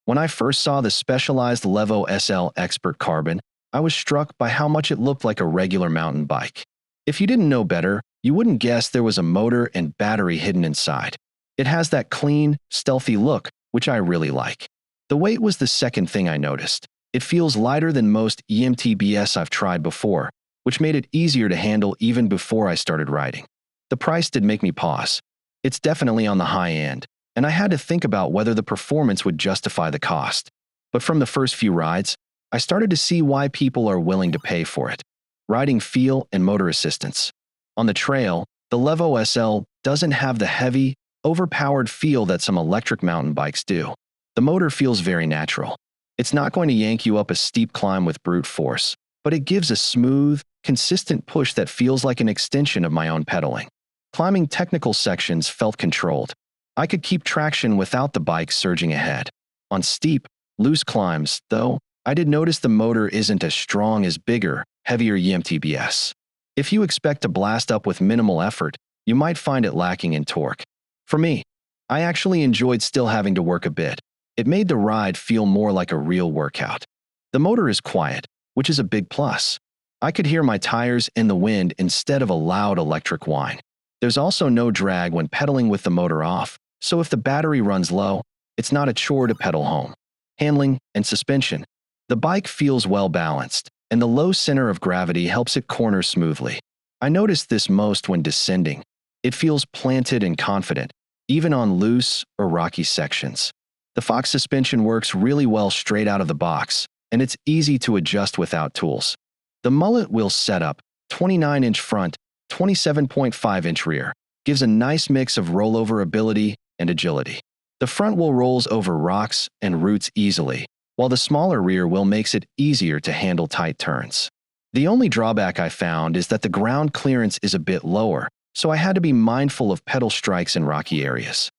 When I first saw the specialized Levo SL Expert Carbon, I was struck by how much it looked like a regular mountain bike. If you didn't know better, you wouldn't guess there was a motor and battery hidden inside. It has that clean, stealthy look, which I really like. The weight was the second thing I noticed. It feels lighter than most EMTBs I've tried before, which made it easier to handle even before I started riding. The price did make me pause. It's definitely on the high end, and I had to think about whether the performance would justify the cost. But from the first few rides, I started to see why people are willing to pay for it. Riding feel and motor assistance. On the trail, the Levo SL doesn't have the heavy, overpowered feel that some electric mountain bikes do. The motor feels very natural. It's not going to yank you up a steep climb with brute force, but it gives a smooth, consistent push that feels like an extension of my own pedaling. Climbing technical sections felt controlled. I could keep traction without the bike surging ahead. On steep, loose climbs, though, I did notice the motor isn't as strong as bigger, heavier EMTBs. If you expect to blast up with minimal effort, you might find it lacking in torque. For me, I actually enjoyed still having to work a bit. It made the ride feel more like a real workout. The motor is quiet, which is a big plus. I could hear my tires in the wind instead of a loud electric whine. There's also no drag when pedaling with the motor off, so if the battery runs low, it's not a chore to pedal home. Handling and suspension. The bike feels well balanced, and the low center of gravity helps it corner smoothly. I noticed this most when descending. It feels planted and confident, even on loose or rocky sections. The Fox suspension works really well straight out of the box, and it's easy to adjust without tools. The mullet wheel setup, 29-inch front, 27.5-inch rear, gives a nice mix of rollover ability and agility. The front wheel rolls over rocks and roots easily, while the smaller rear wheel makes it easier to handle tight turns. The only drawback I found is that the ground clearance is a bit lower, so I had to be mindful of pedal strikes in rocky areas.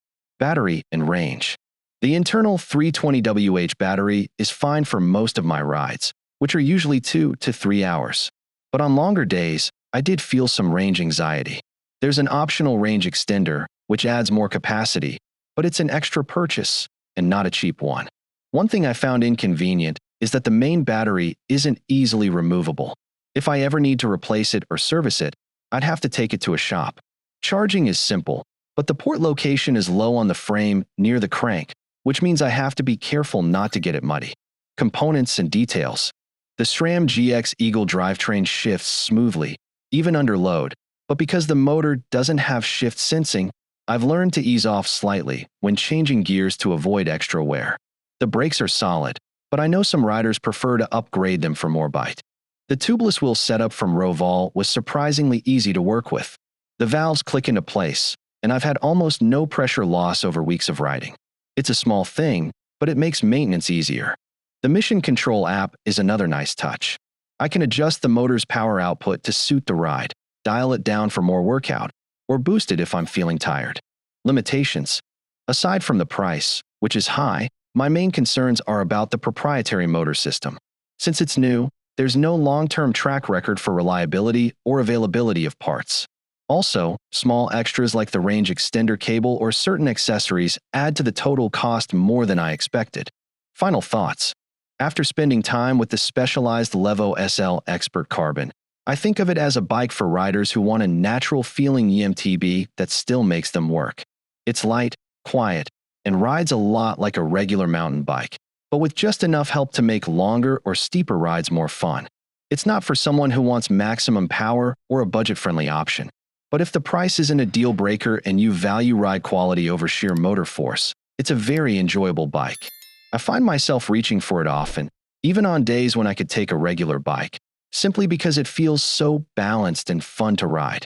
Battery and range. The internal 320Wh battery is fine for most of my rides, which are usually 2 to 3 hours. But on longer days, I did feel some range anxiety. There's an optional range extender, which adds more capacity, but it's an extra purchase and not a cheap one. One thing I found inconvenient is that the main battery isn't easily removable. If I ever need to replace it or service it, I'd have to take it to a shop. Charging is simple, but the port location is low on the frame near the crank, which means I have to be careful not to get it muddy. Components and details. The SRAM GX Eagle drivetrain shifts smoothly, even under load, but because the motor doesn't have shift sensing, I've learned to ease off slightly when changing gears to avoid extra wear. The brakes are solid, but I know some riders prefer to upgrade them for more bite. The tubeless wheel setup from Roval was surprisingly easy to work with. The valves click into place, and I've had almost no pressure loss over weeks of riding. It's a small thing, but it makes maintenance easier. The Mission Control app is another nice touch. I can adjust the motor's power output to suit the ride, dial it down for more workout, or boost it if I'm feeling tired. Limitations. Aside from the price, which is high, my main concerns are about the proprietary motor system. Since it's new, there's no long-term track record for reliability or availability of parts. Also, small extras like the range extender cable or certain accessories add to the total cost more than I expected. Final thoughts. After spending time with the specialized Levo SL Expert Carbon, I think of it as a bike for riders who want a natural-feeling EMTB that still makes them work. It's light, quiet, and rides a lot like a regular mountain bike, but with just enough help to make longer or steeper rides more fun. It's not for someone who wants maximum power or a budget-friendly option. But if the price isn't a deal breaker and you value ride quality over sheer motor force, it's a very enjoyable bike. I find myself reaching for it often, even on days when I could take a regular bike, simply because it feels so balanced and fun to ride.